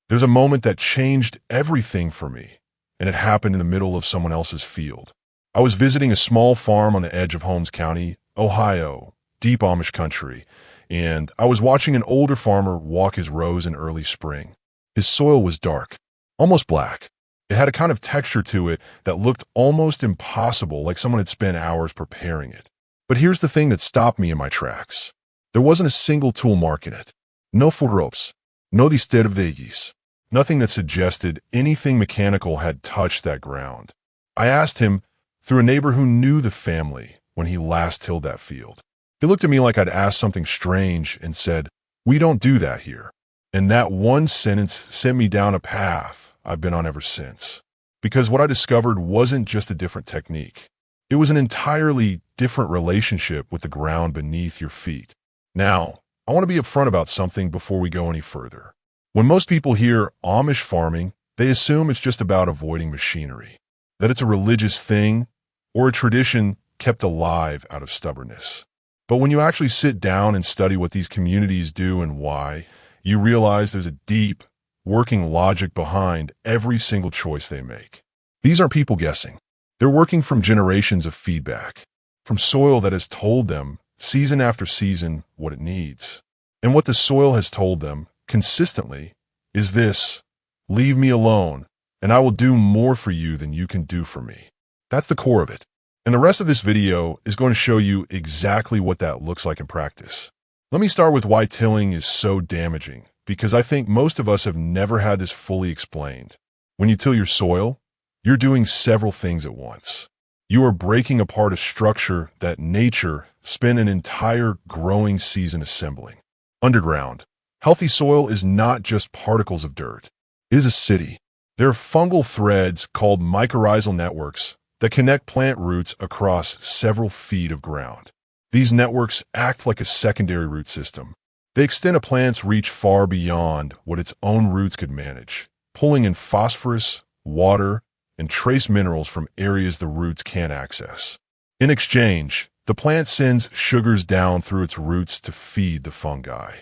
There's a moment that changed everything for me, and it happened in the middle of someone else's field. I was visiting a small farm on the edge of Holmes County, Ohio, deep Amish country, and I was watching an older farmer walk his rows in early spring. His soil was dark, almost black. It had a kind of texture to it that looked almost impossible, like someone had spent hours preparing it. But here's the thing that stopped me in my tracks. There wasn't a single tool mark in it. No ropes, no destervellis, nothing that suggested anything mechanical had touched that ground. I asked him, through a neighbor who knew the family, when he last tilled that field. He looked at me like I'd asked something strange and said, "We don't do that here." And that one sentence sent me down a path I've been on ever since. Because what I discovered wasn't just a different technique. It was an entirely different relationship with the ground beneath your feet. Now, I want to be upfront about something before we go any further. When most people hear Amish farming, they assume it's just about avoiding machinery, that it's a religious thing or a tradition kept alive out of stubbornness. But when you actually sit down and study what these communities do and why, you realize there's a deep, working logic behind every single choice they make. These aren't people guessing. They're working from generations of feedback, from soil that has told them, season after season, what it needs. And what the soil has told them, consistently, is this: leave me alone, and I will do more for you than you can do for me. That's the core of it. And the rest of this video is going to show you exactly what that looks like in practice. Let me start with why tilling is so damaging, because I think most of us have never had this fully explained. When you till your soil, you're doing several things at once. You are breaking apart a structure that nature spent an entire growing season assembling. Underground, healthy soil is not just particles of dirt. It is a city. There are fungal threads called mycorrhizal networks that connect plant roots across several feet of ground. These networks act like a secondary root system. They extend a plant's reach far beyond what its own roots could manage, pulling in phosphorus, water, and trace minerals from areas the roots can't access. In exchange, the plant sends sugars down through its roots to feed the fungi.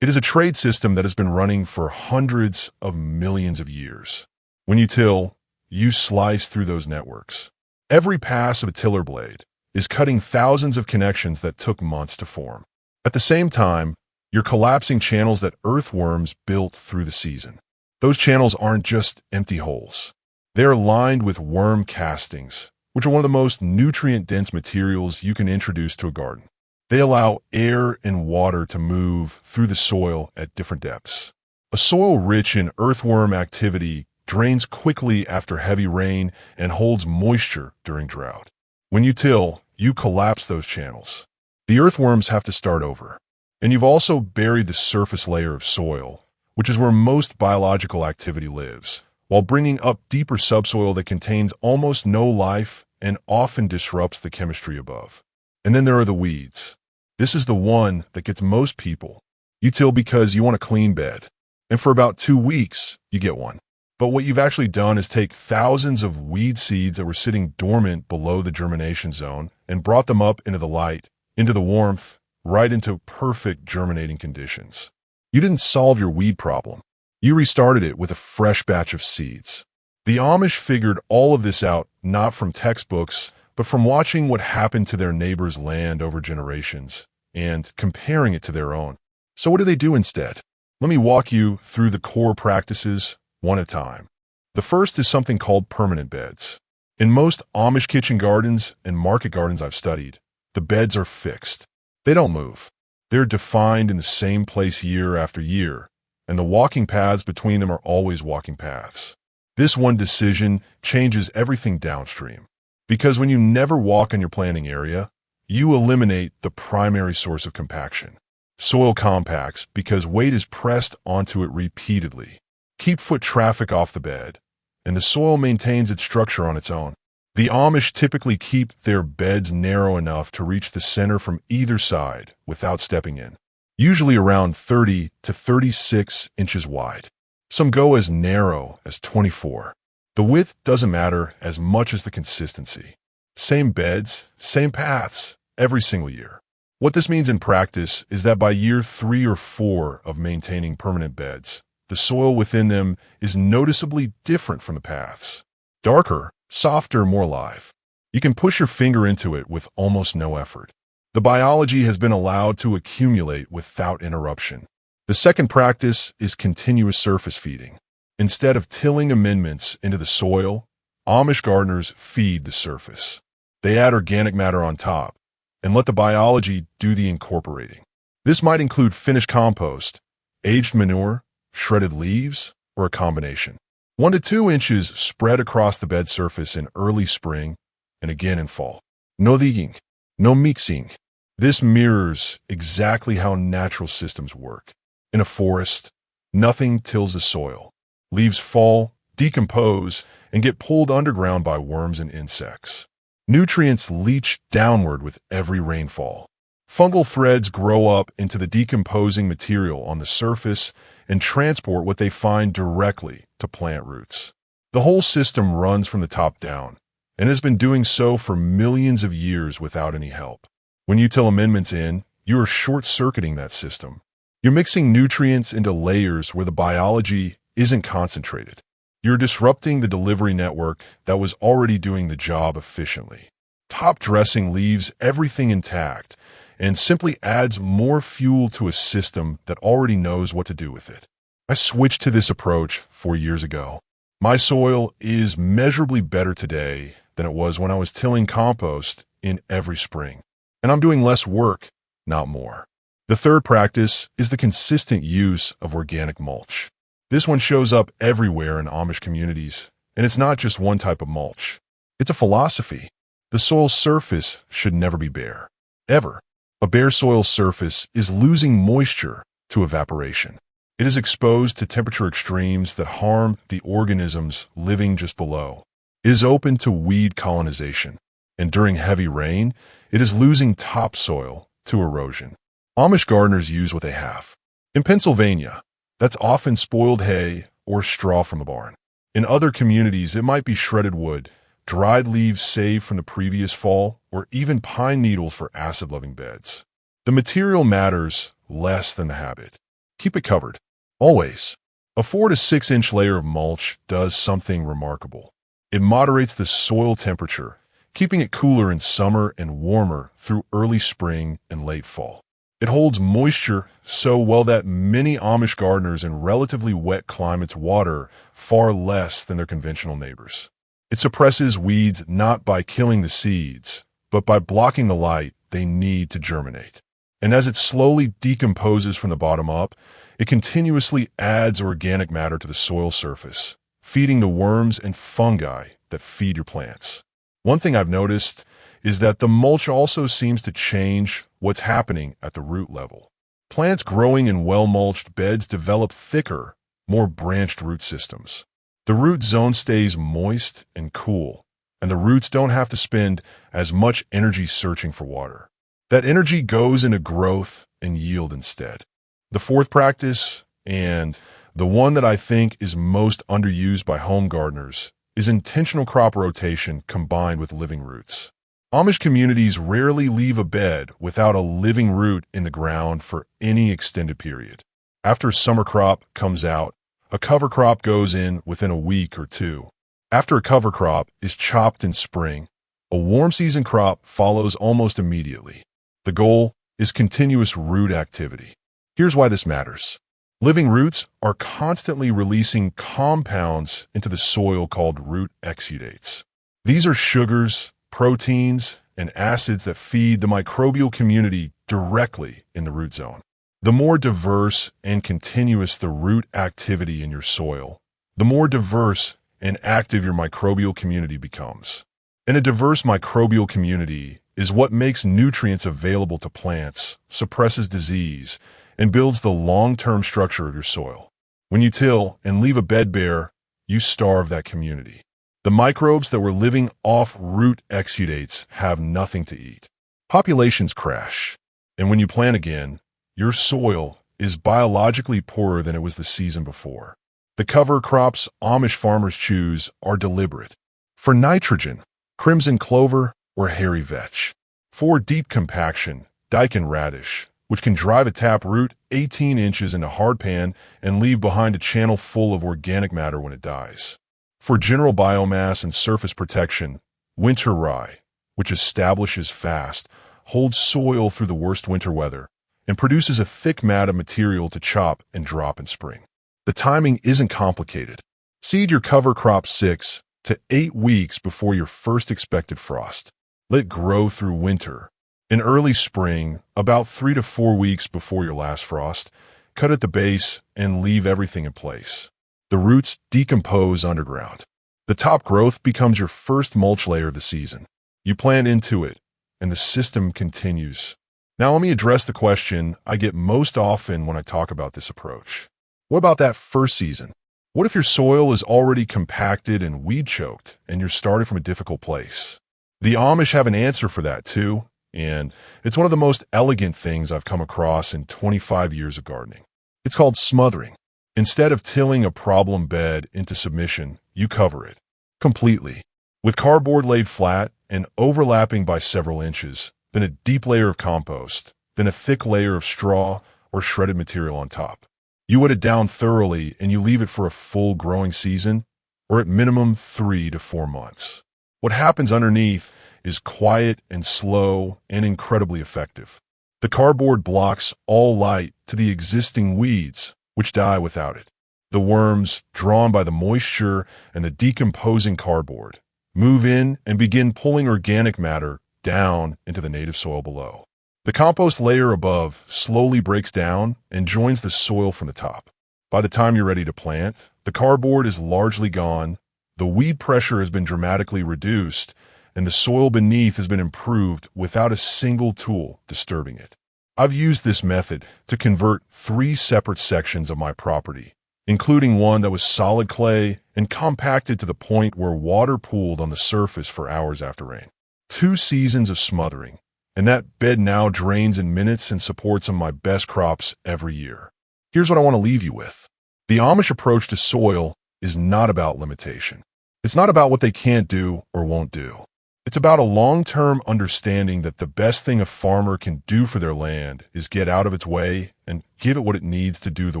It is a trade system that has been running for hundreds of millions of years. When you till, you slice through those networks. Every pass of a tiller blade is cutting thousands of connections that took months to form. At the same time, you're collapsing channels that earthworms built through the season. Those channels aren't just empty holes. They're lined with worm castings, which are one of the most nutrient-dense materials you can introduce to a garden. They allow air and water to move through the soil at different depths. A soil rich in earthworm activity drains quickly after heavy rain and holds moisture during drought. When you till, you collapse those channels. The earthworms have to start over. And you've also buried the surface layer of soil, which is where most biological activity lives, while bringing up deeper subsoil that contains almost no life and often disrupts the chemistry above. And then there are the weeds. This is the one that gets most people. You till because you want a clean bed, and for about 2 weeks, you get one. But what you've actually done is take thousands of weed seeds that were sitting dormant below the germination zone and brought them up into the light, into the warmth, right into perfect germinating conditions. You didn't solve your weed problem. You restarted it with a fresh batch of seeds. The Amish figured all of this out not from textbooks, but from watching what happened to their neighbors' land over generations and comparing it to their own. So what do they do instead? Let me walk you through the core practices one at a time. The first is something called permanent beds. In most Amish kitchen gardens and market gardens I've studied, the beds are fixed. They don't move. They're defined in the same place year after year, and the walking paths between them are always walking paths. This one decision changes everything downstream, because when you never walk on your planting area, you eliminate the primary source of compaction. Soil compacts because weight is pressed onto it repeatedly. Keep foot traffic off the bed, and the soil maintains its structure on its own. The Amish typically keep their beds narrow enough to reach the center from either side without stepping in, usually around 30 to 36 inches wide. Some go as narrow as 24. The width doesn't matter as much as the consistency. Same beds, same paths, every single year. What this means in practice is that by year 3 or 4 of maintaining permanent beds, the soil within them is noticeably different from the paths. Darker, softer, more alive. You can push your finger into it with almost no effort. The biology has been allowed to accumulate without interruption. The second practice is continuous surface feeding. Instead of tilling amendments into the soil, Amish gardeners feed the surface. They add organic matter on top and let the biology do the incorporating. This might include finished compost, aged manure, shredded leaves, or a combination. 1 to 2 inches spread across the bed surface in early spring and again in fall. No digging, no mixing. This mirrors exactly how natural systems work. In a forest, nothing tills the soil. Leaves fall, decompose, and get pulled underground by worms and insects. Nutrients leach downward with every rainfall. Fungal threads grow up into the decomposing material on the surface and transport what they find directly to plant roots. The whole system runs from the top down and has been doing so for millions of years without any help. When you till amendments in, you are short-circuiting that system. You're mixing nutrients into layers where the biology isn't concentrated. You're disrupting the delivery network that was already doing the job efficiently. Top dressing leaves everything intact and simply adds more fuel to a system that already knows what to do with it. I switched to this approach 4 years ago. My soil is measurably better today than it was when I was tilling compost in every spring. And I'm doing less work, not more. The third practice is the consistent use of organic mulch. This one shows up everywhere in Amish communities, and it's not just one type of mulch. It's a philosophy. The soil's surface should never be bare, ever. A bare soil surface is losing moisture to evaporation. It is exposed to temperature extremes that harm the organisms living just below. It is open to weed colonization, and during heavy rain, it is losing topsoil to erosion. Amish gardeners use what they have. In Pennsylvania, that's often spoiled hay or straw from the barn. In other communities, it might be shredded wood, dried leaves saved from the previous fall, or even pine needles for acid-loving beds. The material matters less than the habit. Keep it covered. Always. A 4 to 6 inch layer of mulch does something remarkable. It moderates the soil temperature, keeping it cooler in summer and warmer through early spring and late fall. It holds moisture so well that many Amish gardeners in relatively wet climates water far less than their conventional neighbors. It suppresses weeds not by killing the seeds, but by blocking the light they need to germinate. And as it slowly decomposes from the bottom up, it continuously adds organic matter to the soil surface, feeding the worms and fungi that feed your plants. One thing I've noticed is that the mulch also seems to change what's happening at the root level. Plants growing in well-mulched beds develop thicker, more branched root systems. The root zone stays moist and cool, and the roots don't have to spend as much energy searching for water. That energy goes into growth and yield instead. The fourth practice, and the one that I think is most underused by home gardeners, is intentional crop rotation combined with living roots. Amish communities rarely leave a bed without a living root in the ground for any extended period. After a summer crop comes out, a cover crop goes in within a week or two. After a cover crop is chopped in spring, a warm season crop follows almost immediately. The goal is continuous root activity. Here's why this matters. Living roots are constantly releasing compounds into the soil called root exudates. These are sugars, proteins, and acids that feed the microbial community directly in the root zone. The more diverse and continuous the root activity in your soil, the more diverse and active your microbial community becomes. And a diverse microbial community is what makes nutrients available to plants, suppresses disease, and builds the long-term structure of your soil. When you till and leave a bed bare, you starve that community. The microbes that were living off root exudates have nothing to eat. Populations crash, and when you plant again, your soil is biologically poorer than it was the season before. The cover crops Amish farmers choose are deliberate. For nitrogen, crimson clover or hairy vetch. For deep compaction, daikon radish, which can drive a taproot 18 inches into hardpan and leave behind a channel full of organic matter when it dies. For general biomass and surface protection, winter rye, which establishes fast, holds soil through the worst winter weather, and produces a thick mat of material to chop and drop in spring. The timing isn't complicated. Seed your cover crop 6 to 8 weeks before your first expected frost. Let grow through winter. In early spring, about 3 to 4 weeks before your last frost, cut at the base and leave everything in place. The roots decompose underground. The top growth becomes your first mulch layer of the season. You plant into it, and the system continues. Now let me address the question I get most often when I talk about this approach. What about that first season? What if your soil is already compacted and weed-choked, and you're starting from a difficult place? The Amish have an answer for that too, and it's one of the most elegant things I've come across in 25 years of gardening. It's called smothering. Instead of tilling a problem bed into submission, you cover it completely with cardboard laid flat and overlapping by several inches, then a deep layer of compost, then a thick layer of straw or shredded material on top. You wet it down thoroughly and you leave it for a full growing season, or at minimum 3 to 4 months. What happens underneath is quiet and slow and incredibly effective. The cardboard blocks all light to the existing weeds, which die without it. The worms, drawn by the moisture and the decomposing cardboard, move in and begin pulling organic matter down into the native soil below. The compost layer above slowly breaks down and joins the soil from the top. By the time you're ready to plant, the cardboard is largely gone, the weed pressure has been dramatically reduced, and the soil beneath has been improved without a single tool disturbing it. I've used this method to convert 3 separate sections of my property, including one that was solid clay and compacted to the point where water pooled on the surface for hours after rain. 2 seasons of smothering, and that bed now drains in minutes and supports some of my best crops every year. Here's what I want to leave you with. The Amish approach to soil is not about limitation. It's not about what they can't do or won't do. It's about a long-term understanding that the best thing a farmer can do for their land is get out of its way and give it what it needs to do the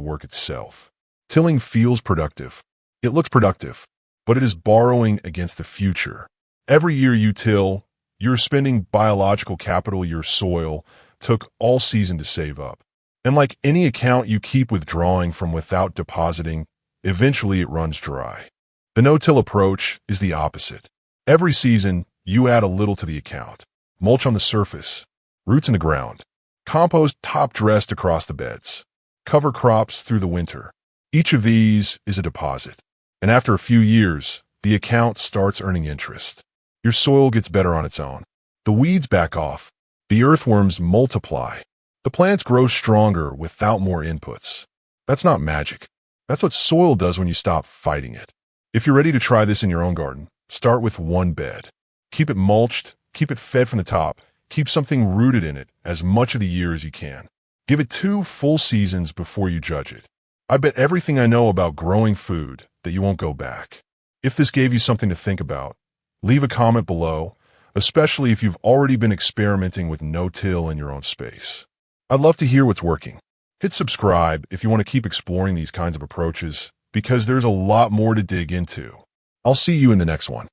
work itself. Tilling feels productive. It looks productive, but it is borrowing against the future. Every year you till, you're spending biological capital your soil took all season to save up. And like any account you keep withdrawing from without depositing, eventually it runs dry. The no-till approach is the opposite. Every season, you add a little to the account. Mulch on the surface, roots in the ground, compost top-dressed across the beds, cover crops through the winter. Each of these is a deposit, and after a few years, the account starts earning interest. Your soil gets better on its own. The weeds back off. The earthworms multiply. The plants grow stronger without more inputs. That's not magic. That's what soil does when you stop fighting it. If you're ready to try this in your own garden, start with 1 bed. Keep it mulched, keep it fed from the top, keep something rooted in it as much of the year as you can. Give it 2 full seasons before you judge it. I bet everything I know about growing food that you won't go back. If this gave you something to think about, leave a comment below, especially if you've already been experimenting with no-till in your own space. I'd love to hear what's working. Hit subscribe if you want to keep exploring these kinds of approaches, because there's a lot more to dig into. I'll see you in the next one.